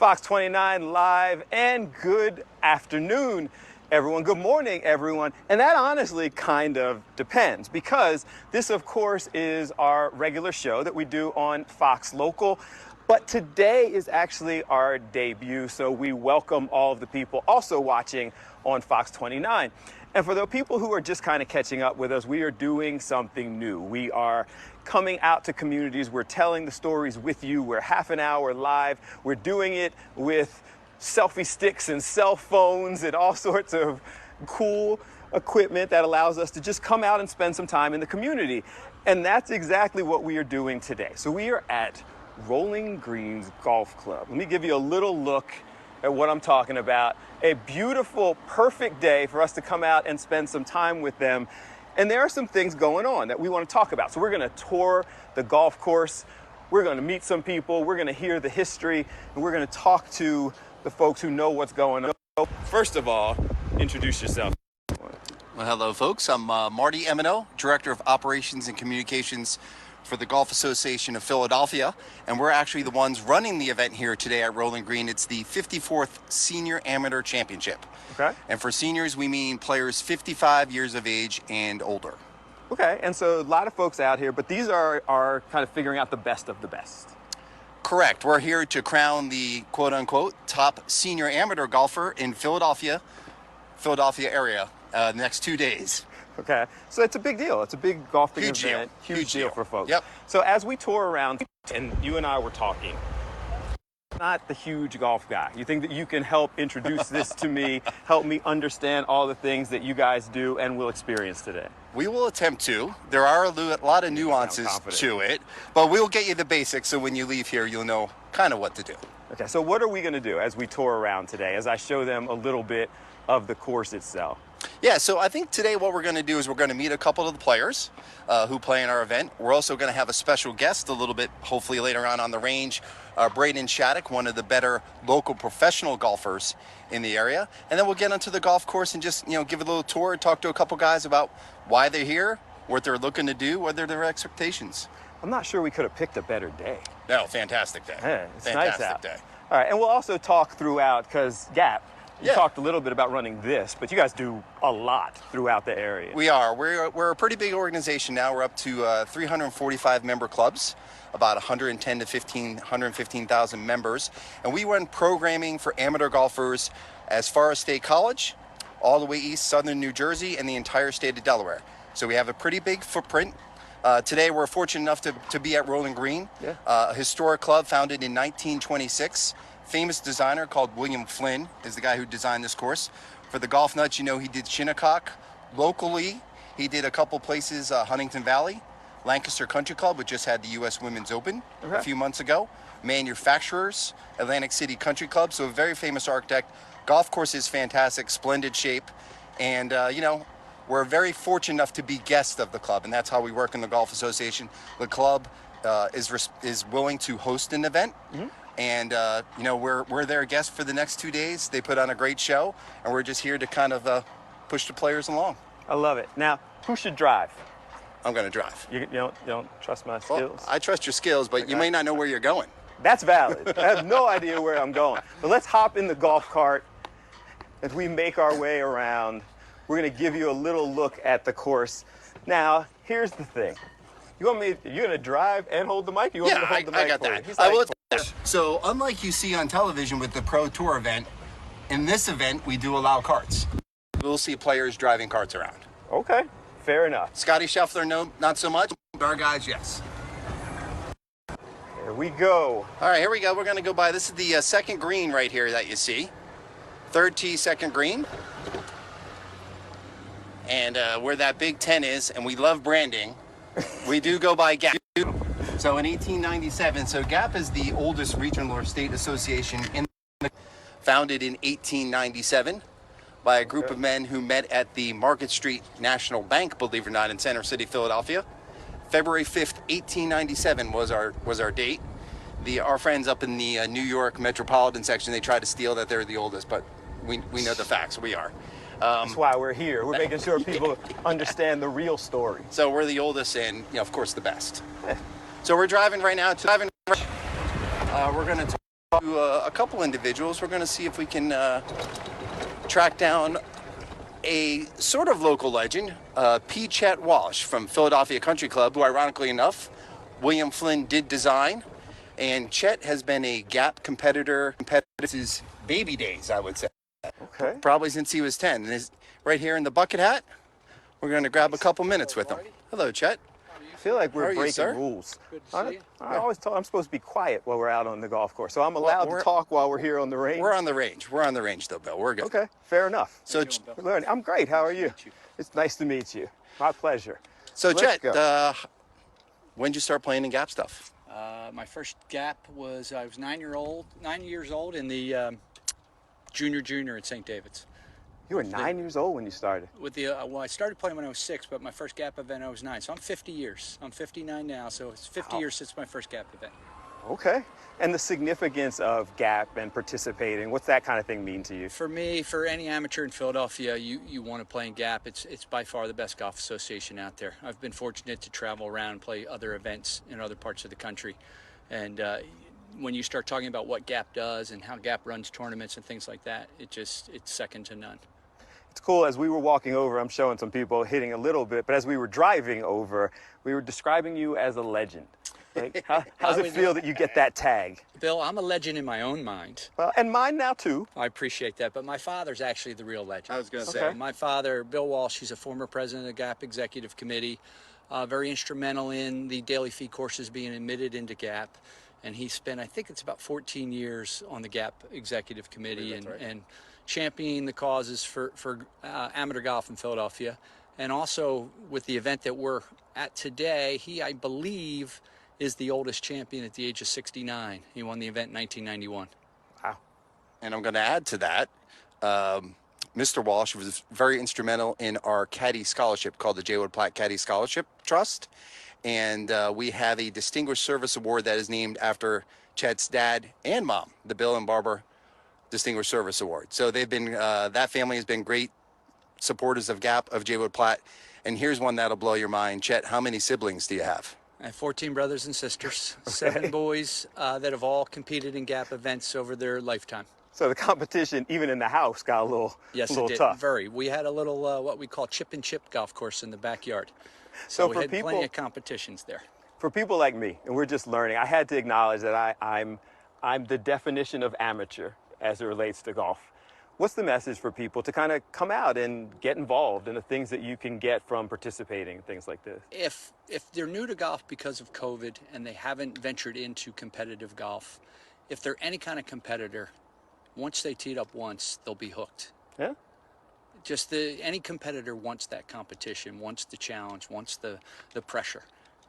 Fox 29 live, and good afternoon, everyone. Good morning, everyone. And that honestly kind of depends, because this, of course, is our regular show that we do on Fox Local. But today is actually our debut, so we welcome all of the people also watching on Fox 29. And for the people who are just kind of catching up with us, we are doing something new. We are coming out to communities. We're telling the stories with you. We're half an hour live. We're doing it with selfie sticks and cell phones and all sorts of cool equipment that allows us to just come out and spend some time in the community. And that's exactly what we are doing today. So we are at Rolling Greens Golf Club. Let me give you a little look at what I'm talking about. A beautiful, perfect day for us to come out and spend some time with them. And there are some things going on that we want to talk about. So we're going to tour the golf course. We're going to meet some people. We're going to hear the history. And we're going to talk to the folks who know what's going on. First of all, introduce yourself. Well, hello, folks. I'm Marty Emino, Director of Operations and Communications for the Golf Association of Philadelphia, and we're actually the ones running the event here today at Rolling Green. It's the 54th Senior Amateur Championship. Okay. And for seniors, we mean players 55 years of age and older. Okay, and so a lot of folks out here, but these are kind of figuring out the best of the best. Correct. We're here to crown the quote-unquote top senior amateur golfer in Philadelphia area the next 2 days. Okay, so it's a big deal. It's a big golfing event. Huge deal for folks. Yep. So as we tour around, and you and I were talking, not the huge golf guy. You think that you can help introduce this to me, help me understand all the things that you guys do and will experience today? We will attempt to. There are a lot of nuances to it, but we'll get you the basics, so when you leave here, you'll know kind of what to do. Okay, so what are we going to do as we tour around today, as I show them a little bit of the course itself? Yeah, so I think today what we're going to do is we're going to meet a couple of the players who play in our event. We're also going to have a special guest a little bit, hopefully later on the range, Braden Shattuck, one of the better local professional golfers in the area. And then we'll get onto the golf course and just, give a little tour, talk to a couple guys about why they're here, what they're looking to do, what are their expectations. I'm not sure we could have picked a better day. No, fantastic day. Yeah, it's fantastic nice out. Day. All right, and we'll also talk throughout, because Gap, you talked a little bit about running this, but you guys do a lot throughout the area. We are. We're a pretty big organization now. We're up to 345 member clubs, about 110 to 115,000 members. And we run programming for amateur golfers as far as State College, all the way east, southern New Jersey, and the entire state of Delaware. So we have a pretty big footprint. Today, we're fortunate enough to be at Rolling Green, a historic club founded in 1926. Famous designer called William Flynn is the guy who designed this course. For the golf nuts, he did Shinnecock. Locally, he did a couple places, Huntington Valley, Lancaster Country Club, which just had the U.S. Women's Open a few months ago. Manufacturers, Atlantic City Country Club, so a very famous architect. Golf course is fantastic, splendid shape, and we're very fortunate enough to be guests of the club, and that's how we work in the Golf Association. The club is willing to host an event. Mm-hmm. And, we're their guests for the next 2 days. They put on a great show, and we're just here to kind of push the players along. I love it. Now, who should drive? I'm going to drive. You don't trust my skills? Well, I trust your skills, but you may not know where you're going. That's valid. I have no idea where I'm going. But let's hop in the golf cart as we make our way around. We're going to give you a little look at the course. Now, here's the thing. You're going to drive and hold the mic? You want me to hold the mic? I got that. I will. So, unlike you see on television with the Pro Tour event, in this event, we do allow carts. We'll see players driving carts around. Okay, fair enough. Scotty Scheffler, no, not so much. Our guys, yes. Here we go. All right, here we go. We're going to go by. This is the second green right here that you see. Third tee, second green. And where that Big 10 is, and we love branding, we do go by Gap. So in 1897, so Gap is the oldest regional or state association founded in 1897 by a group of men who met at the Market Street National Bank, believe it or not, in Center City, Philadelphia. February 5th, 1897 was our date. Our friends up in the New York metropolitan section, they try to steal that they're the oldest, but we know the facts. We are. That's why we're here. We're making sure people understand the real story. So we're the oldest and, of course, the best. So we're driving right now. We're going to to a couple individuals. We're going to see if we can track down a sort of local legend, Chad Walsh from Philadelphia Country Club, who ironically enough, William Flynn did design. And Chet has been a Gap competitor since his baby days, I would say. Okay. Probably since he was 10. And right here in the bucket hat, we're going to grab a couple minutes with him. Hello, Chet. I feel like we're breaking sir? rules. Good to see you. I always told I'm supposed to be quiet while we're out on the golf course, so I'm allowed to talk while we're here on the range. We're on the range. We're on the range, though, Bill. We're good. Okay, fair enough. So, We're learning. I'm great. How are you? It's nice to meet you. My pleasure. so Let's Chet, go. when did you start playing in Gap stuff? My first Gap was I was 9 years old in the junior at St. David's. You were 9 years old when you started. With the well, I started playing when I was 6, but my first Gap event I was 9. So I'm 50 years. I'm 59 now, so it's 50 years since my first Gap event. Okay. And the significance of Gap and participating, what's that kind of thing mean to you? For me, for any amateur in Philadelphia, you want to play in Gap. It's by far the best golf association out there. I've been fortunate to travel around and play other events in other parts of the country. And when you start talking about what Gap does and how Gap runs tournaments and things like that, it's second to none. It's cool. As we were walking over, I'm showing some people hitting a little bit, but as we were driving over, we were describing you as a legend. Like, how does it feel that you get that tag? Bill, I'm a legend in my own mind. Well, and mine now too. I appreciate that, but my father's actually the real legend. I was going to Okay. say. My father, Bill Walsh, he's a former president of the Gap Executive Committee, very instrumental in the daily fee courses being admitted into Gap. And he spent, I think it's about 14 years on the Gap Executive Committee and championing the causes for amateur golf in Philadelphia. And also with the event that we're at today, he, I believe, is the oldest champion at the age of 69. He won the event in 1991. Wow. And I'm going to add to that, Mr. Walsh was very instrumental in our caddy scholarship called the J. Wood Platt Caddy Scholarship Trust. And we have a Distinguished Service Award that is named after Chet's dad and mom, the Bill and Barbara Distinguished Service Award. So they've been, that family has been great supporters of Gap, of J. Wood Platt. And here's one that'll blow your mind. Chet, how many siblings do you have? I have 14 brothers and sisters, 7 boys that have all competed in Gap events over their lifetime. So the competition, even in the house, got a little, Yes, a little it did. tough. Very. We had a little what we call chip and chip golf course in the backyard. So So we for had people- plenty of competitions there. For people like me, and we're just learning, I had to acknowledge that I'm the definition of amateur as it relates to golf. What's the message for people to kind of come out and get involved in the things that you can get from participating, things like this? If they're new to golf because of COVID and they haven't ventured into competitive golf, if they're any kind of competitor, once they teed up once, they'll be hooked. Yeah? Just any competitor wants that competition, wants the challenge, wants the pressure.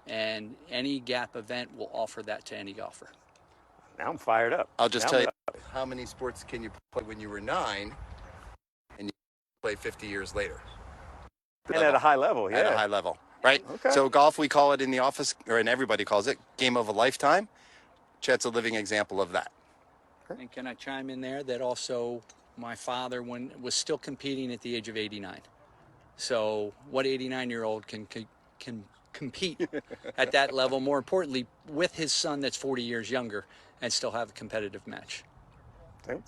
And any Gap event will offer that to any golfer. Now I'm fired up. I'll just Now tell I'm you, how many sports can you play when you were 9 and you play 50 years later? And at a high level, yeah. At a high level, right? Okay. So golf, we call it in the office, or and everybody calls it, game of a lifetime. Chet's a living example of that. And can I chime in there that also my father was still competing at the age of 89. So what 89-year-old can compete at that level, more importantly, with his son that's 40 years younger and still have a competitive match?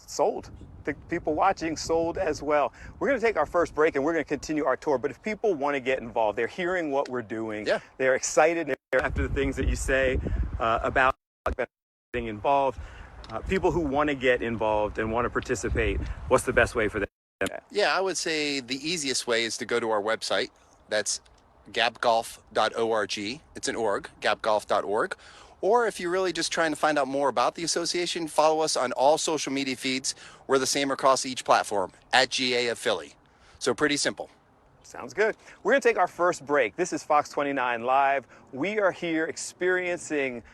Sold. The people watching sold as well. We're going to take our first break and we're going to continue our tour. But if people want to get involved, they're hearing what we're doing. Yeah. They're excited after the things that you say about getting involved. People who want to get involved and want to participate, what's the best way for them? Yeah, I would say the easiest way is to go to our website. That's gapgolf.org. It's an org, gapgolf.org. Or if you're really just trying to find out more about the association, follow us on all social media feeds. We're the same across each platform, at GA of Philly. So pretty simple. Sounds good. We're going to take our first break. This is Fox 29 Live. We are here experiencing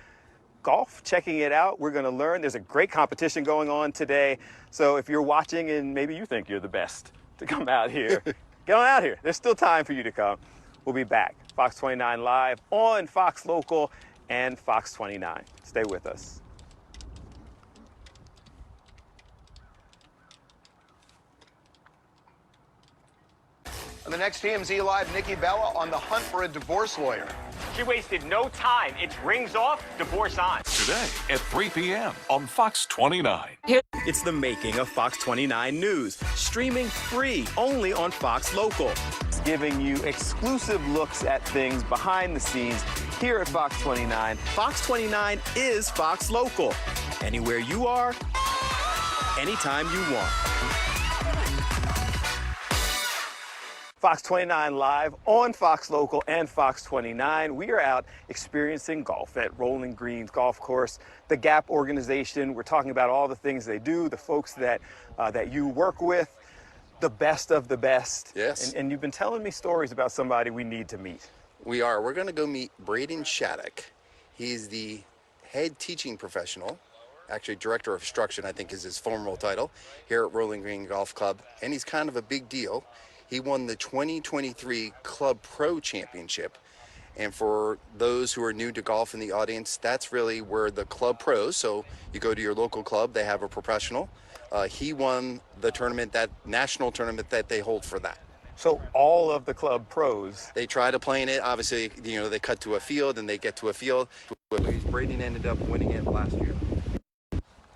golf, checking it out. We're going to learn. There's a great competition going on today. So if you're watching and maybe you think you're the best to come out here, get on out here. There's still time for you to come. We'll be back. Fox 29 Live on Fox Local and Fox 29. Stay with us. On the next TMZ Live, Nikki Bella on the hunt for a divorce lawyer. She wasted no time. It's rings off, divorce on. Today at 3 p.m. on Fox 29. It's the making of Fox 29 News, streaming free only on Fox Local. It's giving you exclusive looks at things behind the scenes here at Fox 29. Fox 29 is Fox Local. Anywhere you are, anytime you want. Fox 29 Live on Fox Local and Fox 29. We are out experiencing golf at Rolling Greens Golf Course, the Gap organization. We're talking about all the things they do, the folks that you work with, the best of the best. Yes. And you've been telling me stories about somebody we need to meet. We are. We're going to go meet Braden Shattuck. He's the head teaching professional, actually director of instruction, I think is his formal title, here at Rolling Green Golf Club. And he's kind of a big deal. He won the 2023 Club Pro Championship. And for those who are new to golf in the audience, that's really where the Club Pros, so you go to your local club, they have a professional. He won the tournament, that national tournament that they hold for that. So all of the Club Pros. They try to play in it. Obviously, you know, they cut to a field and they get to a field. Braden ended up winning it last year.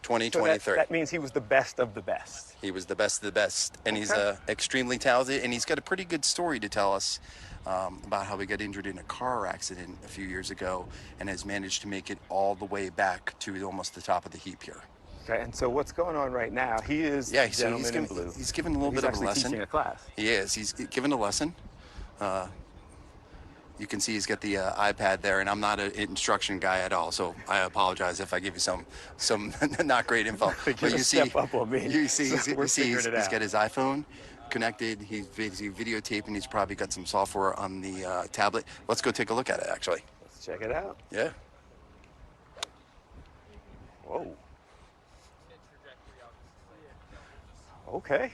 2023. So that means he was the best of the best. He was the best of the best, and he's extremely talented, and he's got a pretty good story to tell us about how he got injured in a car accident a few years ago and has managed to make it all the way back to almost the top of the heap here. Okay, and so what's going on right now? He is gentleman in blue. He's giving a little bit of a lesson. He's teaching a class. He is. He's giving a lesson. You can see he's got the iPad there, and I'm not an instruction guy at all, so I apologize if I give you some not great info. But you step up on me. You see, So he's got his iPhone connected. He's videotaping. He's probably got some software on the tablet. Let's go take a look at it, actually. Let's check it out. Yeah. Whoa. Okay.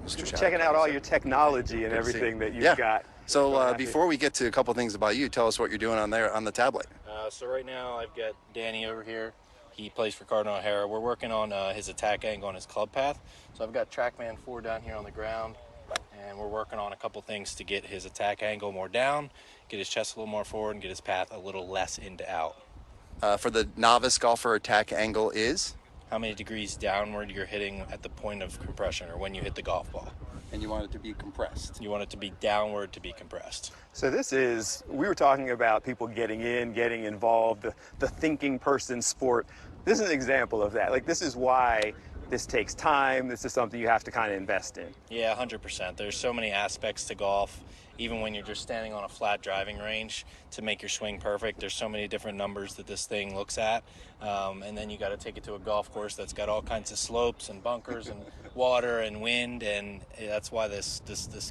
Mr. Checking out all your technology and everything that you've got. So before we get to a couple things about you, tell us what you're doing on there on the tablet. So right now I've got Danny over here. He plays for Cardinal O'Hara. We're working on his attack angle on his club path. So I've got TrackMan 4 down here on the ground, and we're working on a couple things to get his attack angle more down, get his chest a little more forward, and get his path a little less into out. For the novice golfer, attack angle is? How many degrees downward you're hitting at the point of compression, or when you hit the golf ball. And you want it to be compressed. You want it to be downward to be compressed. So we were talking about people getting involved, the thinking person sport. This is an example of that. Like, this is why this takes time. This is something you have to kind of invest in. Yeah, 100%. There's so many aspects to golf. Even when you're just standing on a flat driving range, to make your swing perfect, there's so many different numbers that this thing looks at. And then you got to take it to a golf course that's got all kinds of slopes and bunkers and water and wind, and that's why this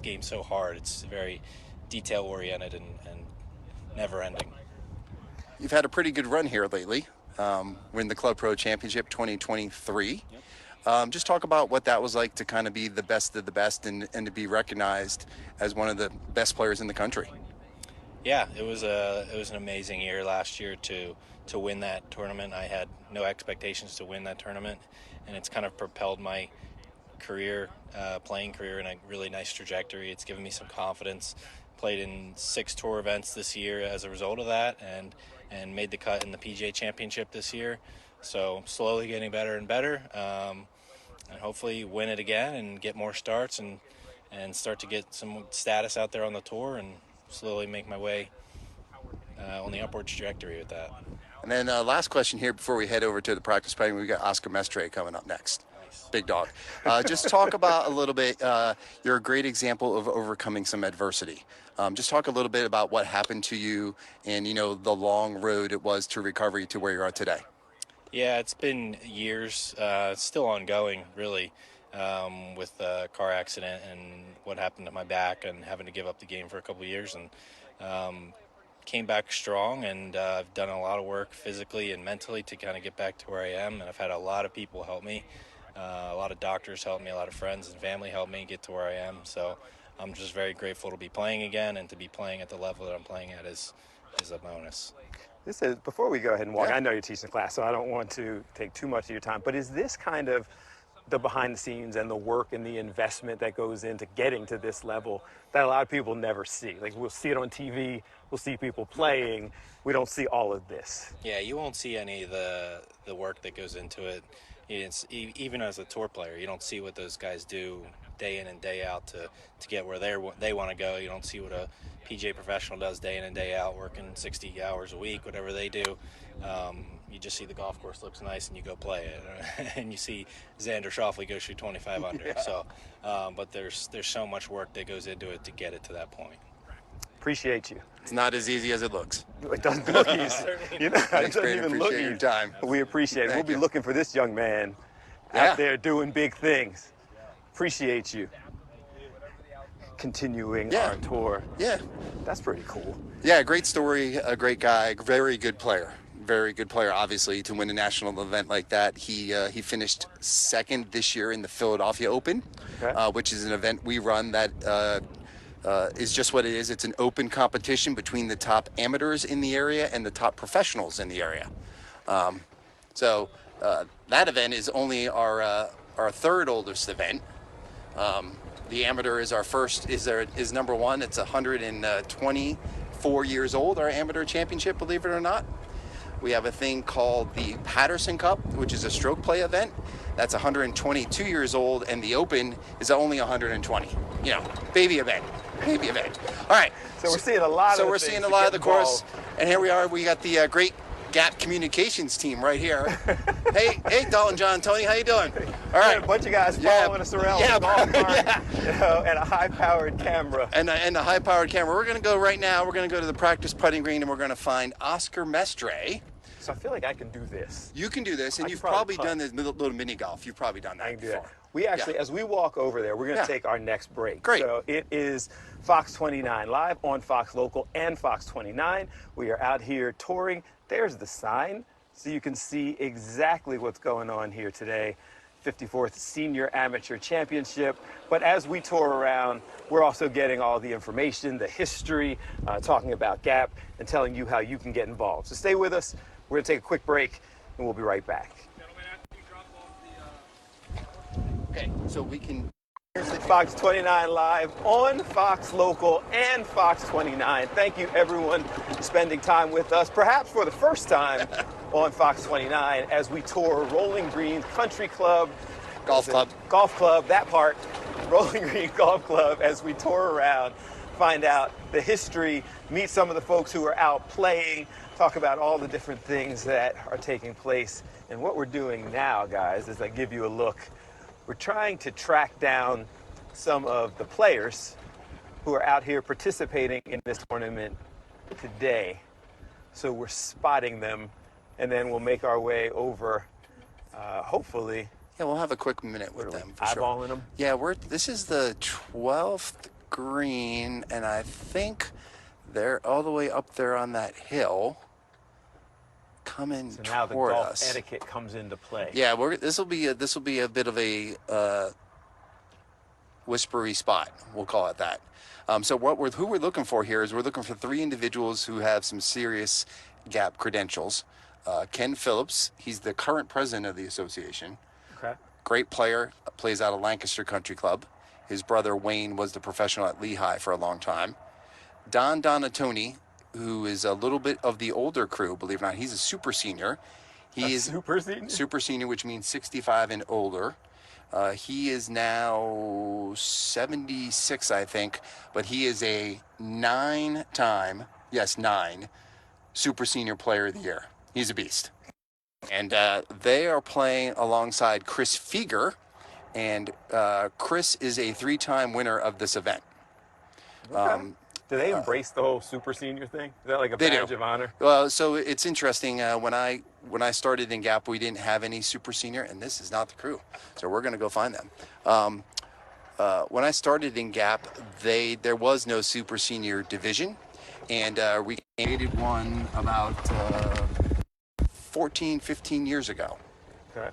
game's so hard. It's very detail oriented and never ending. You've had a pretty good run here lately. Win the Club Pro Championship 2023. Yep. Just talk about what that was like to kind of be the best of the best and to be recognized as one of the best players in the country. Yeah, it was an amazing year last year to win that tournament. I had no expectations to win that tournament, and it's kind of propelled my career, playing career, in a really nice trajectory. It's given me some confidence. Played in 6 tour events this year as a result of that, and made the cut in the PGA Championship this year. So slowly getting better and better, and hopefully win it again and get more starts and start to get some status out there on the tour and slowly make my way on the upward trajectory with that. And then last question here before we head over to the practice playing, we got Oscar Mestre coming up next. Nice. Big dog. Just talk about a little bit, you're a great example of overcoming some adversity. Just talk a little bit about what happened to you and, you know, the long road it was to recovery to where you are today. Yeah, it's been years. It's still ongoing, really, with the car accident and what happened to my back and having to give up the game for a couple of years. And came back strong, and I've done a lot of work physically and mentally to kind of get back to where I am. And I've had a lot of people help me. A lot of doctors helped me, a lot of friends and family helped me get to where I am. So I'm just very grateful to be playing again, and to be playing at the level that I'm playing at is a bonus. This is, before we go ahead and walk, Yeah. I know you're teaching the class, so I don't want to take too much of your time, but is this kind of the behind the scenes and the work and the investment that goes into getting to this level that a lot of people never see. Like, we'll see it on TV, we'll see people playing, we don't see all of this. Yeah, you won't see any of the work that goes into it. Even as a tour player, you don't see what those guys do day in and day out to get where they want to go. You don't see what a PGA professional does day in and day out, working 60 hours a week, whatever they do. You just see the golf course looks nice and you go play it, and you see Xander Schauffele go shoot 25 under. Yeah. So, but there's so much work that goes into it to get it to that point. Appreciate you. It's not as easy as it looks. It doesn't look easy. You know, it Thanks, doesn't Brandon. even look Appreciate your easy. time. But we appreciate it. Thank We'll be you. looking for this young man Yeah. out there doing big things. Appreciate you. Continuing Yeah. our tour. Yeah. That's pretty cool. Yeah, great story, a great guy, very good player. Very good player, obviously, to win a national event like that. He finished second this year in the Philadelphia Open, Okay. which is an event we run that is just what it is. It's an open competition between the top amateurs in the area and the top professionals in the area. So that event is only our third oldest event. The amateur is our first, is number one. It's 124 years old, our amateur championship, believe it or not. We have a thing called the Patterson Cup, which is a stroke play event. That's 122 years old, and the Open is only 120. You know, baby event. All right. So we're seeing a lot of So the we're things seeing a that lot get of the course, involved. and here we are. We got the great Gap Communications team right here. hey, Dalton, John, Tony, how you doing? All right. A bunch of guys Yeah. following us around Yeah. with a golf cart, Yeah. you know, and a high-powered camera. And a high-powered camera. We're going to go right now. We're going to go to the practice putting green, and we're going to find Oscar Mestre. So I feel like I can do this. You can do this, and I can you've probably probably putt. done this little mini golf. You've probably done that I can do before. that. We actually, Yeah. as we walk over there, we're going to Yeah. take our next break. Great. So it is Fox 29 live on Fox Local and Fox 29. We are out here touring. There's the sign, so you can see exactly what's going on here today. 54th Senior Amateur Championship. But as we tour around, we're also getting all the information, the history, talking about GAP, and telling you how you can get involved. So stay with us. We're going to take a quick break, and we'll be right back. Okay, so we can. Here's at Fox 29 Live on Fox Local and Fox 29. Thank you, everyone, for spending time with us, perhaps for the first time on Fox 29, as we tour Rolling Green Country Club. Golf club. Golf Club, that part. Rolling Green Golf Club, as we tour around, find out the history, meet some of the folks who are out playing, talk about all the different things that are taking place. And what we're doing now, guys, is I give you a look. We're trying to track down some of the players who are out here participating in this tournament today. So we're spotting them, and then we'll make our way over, hopefully. Yeah, we'll have a quick minute with them for sure. Eyeballing them. Yeah, this is the 12th green, and I think they're all the way up there on that hill, coming So now the toward golf us. etiquette comes into play. Yeah, this will be a bit of a whispery spot. We'll call it that. So who we're looking for here is we're looking for three individuals who have some serious GAP credentials. Ken Phillips, he's the current president of the association. Okay. Great player, plays out of Lancaster Country Club. His brother Wayne was the professional at Lehigh for a long time. Don Donatoni, who is a little bit of the older crew, believe it or not, he's a super senior. He is Super senior? super senior, which means 65 and older. He is now 76, I think, but he is a 9 super senior player of the year. He's a beast. And they are playing alongside Chris Feger, and Chris is a 3-time winner of this event. Okay. Do they embrace the whole super senior thing? Is that like a They badge do. of honor? Well, so it's interesting. When I started in GAP, we didn't have any super senior, and this is not the crew. So we're going to go find them. When I started in GAP, there was no super senior division, and we created one about 14, 15 years ago. Okay.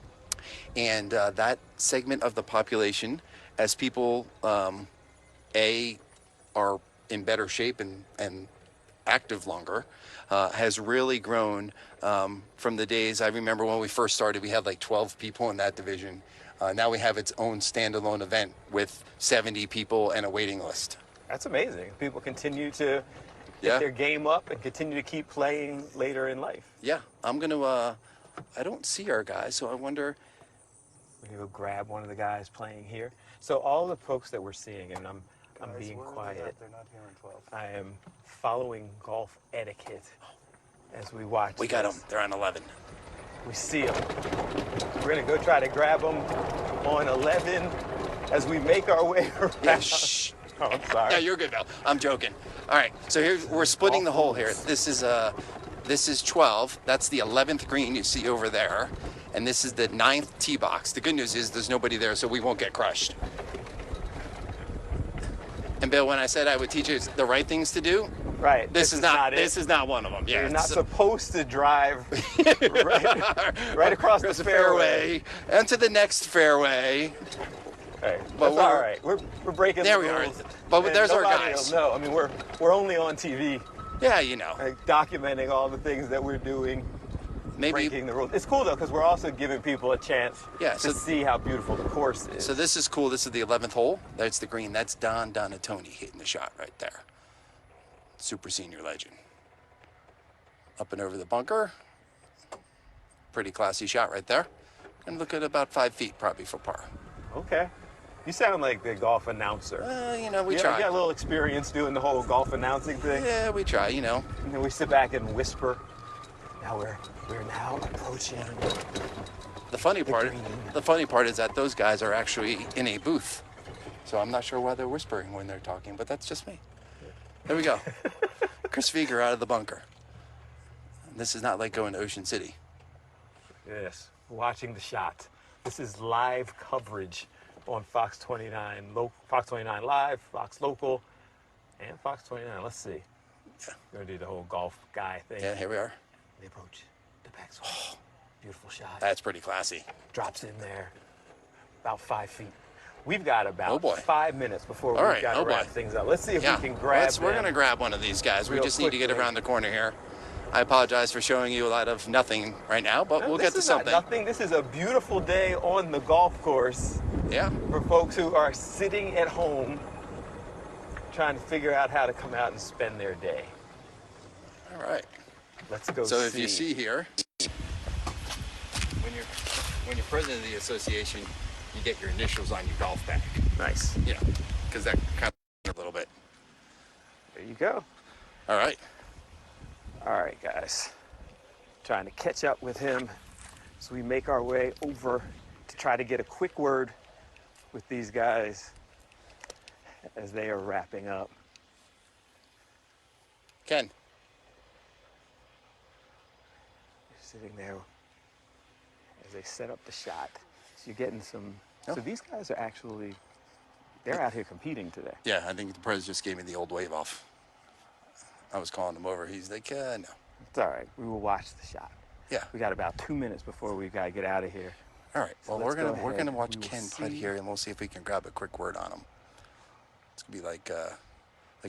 And that segment of the population, as people, are in better shape and active longer, has really grown from the days. I remember when we first started, we had like 12 people in that division. Now we have its own standalone event with 70 people and a waiting list. That's amazing. People continue to get Yeah. their game up and continue to keep playing later in life. Yeah, I'm going to, I don't see our guys, so I wonder. We're gonna go grab one of the guys playing here. So all the folks that we're seeing, and I'm being quiet. They're not here in 12. I am following golf etiquette as we watch. We got this. them. They're on 11. We see them. We're gonna go try to grab them on 11 as we make our way around. Yeah, shh. Oh, I'm sorry. Yeah, you're good, Bill. I'm joking. All right, so here we're splitting the hole here. This is 12. That's the 11th green you see over there, and this is the 9th tee box. The good news is there's nobody there, so we won't get crushed. And Bill, when I said I would teach you the right things to do, Right. this is not it. this is not one of them. Yeah, You're not so- supposed to drive right across the fairway. and to the next fairway. Hey, But that's all right. We're breaking There the we are. rules. But and there's our nobody guys. will know. I mean, we're only on TV, Yeah, you know, like, documenting all the things that we're doing, maybe. breaking the rules. It's cool though because we're also giving people a chance Yeah, to so- see how beautiful the course is. So this is cool. This is the 11th hole. That's the green. That's Don Donatoni hitting the shot right there. Super senior legend. Up and over the bunker. Pretty classy shot right there. And look at about 5 feet probably for par. Okay. You sound like the golf announcer. You know, we You try. got a little experience doing the whole golf announcing thing. Yeah, we try, you know. And then we sit back and whisper. Now we're now approaching. The funny part green. is that those guys are actually in a booth. So I'm not sure why they're whispering when they're talking, but that's just me. There we go. Chris Vieger out of the bunker. This is not like going to Ocean City. Yes, watching the shot. This is live coverage on Fox 29, Fox 29 Live, Fox Local, and Fox 29. Let's see. Yeah. We're gonna do the whole golf guy thing. Yeah, here we are. The approach, the backswing. Beautiful shot. That's pretty classy. Drops in there, about 5 feet. We've got about Oh, boy. 5 minutes before All we've right, got to oh, wrap boy. things up. Let's see if Yeah, we can grab we're them. gonna grab one of these guys. We real just need to get quickly. around the corner here. I apologize for showing you a lot of nothing right now, but No, we'll this get to is not something. nothing. This is a beautiful day on the golf course Yeah. for folks who are sitting at home trying to figure out how to come out and spend their day. All right. Let's go So see. if you see here, when you're president of the association, you get your initials on your golf bag. Nice. You know, because that kind of a little bit. There you go. All right. All right, guys. Trying to catch up with him as we make our way over to try to get a quick word with these guys as they are wrapping up. Ken. Sitting there as they set up the shot. So you're getting some. Oh. So these guys are actually, they're out here competing today. Yeah, I think the president just gave me the old wave off. I was calling him over. He's like, no. It's all right. We will watch the shot. Yeah. We got about 2 minutes before we got to get out of here. All right. So Well, let's go we're ahead. gonna watch We will Ken putt see. here, and we'll see if we can grab a quick word on him. It's gonna be like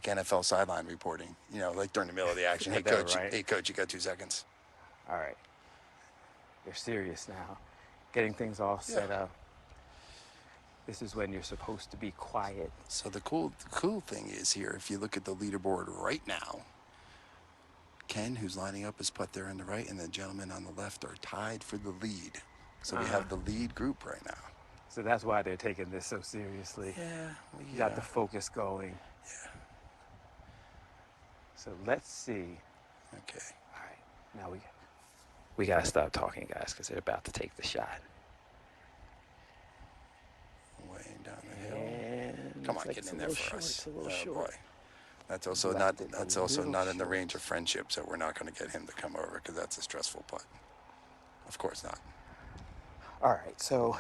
NFL sideline reporting. You know, like during the middle of the action. Hey, I know, coach. right? Hey, coach. You got 2 seconds. All right. They're serious now. Getting things all set up. This is when you're supposed to be quiet. So the cool thing is here, if you look at the leaderboard right now, Ken, who's lining up his putt there on the right, and the gentleman on the left are tied for the lead. So we have the lead group right now. So that's why they're taking this so seriously. Yeah. You got the focus going. Yeah. So let's see. Okay. All right. Now we got to stop talking, guys, because they're about to take the shot. Way down the hill. And Come on, it's like get it's in a there little for short, us. It's a little Oh, short. boy. That's also Left it a little not in the short. range of friendship, so we're not going to get him to come over because that's a stressful putt. Of course not. All right, so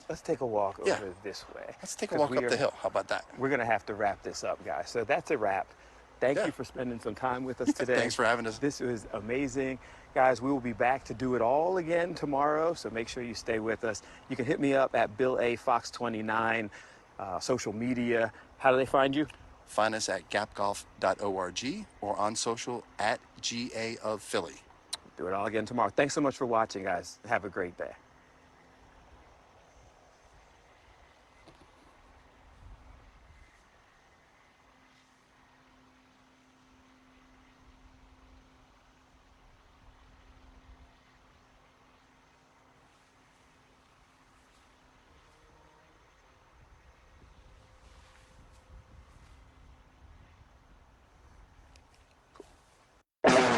let's take a walk Yeah. over this way. Let's take a 'cause walk we up are- the hill. How about that? We're gonna have to wrap this up, guys. So that's a wrap. Thank Yeah. you for spending some time with us today. Thanks for having us. This was amazing. Guys, we will be back to do it all again tomorrow, so make sure you stay with us. You can hit me up at Bill A. Fox 29, social media. How do they find you? Find us at gapgolf.org or on social at GA of Philly. Do it all again tomorrow. Thanks so much for watching, guys. Have a great day.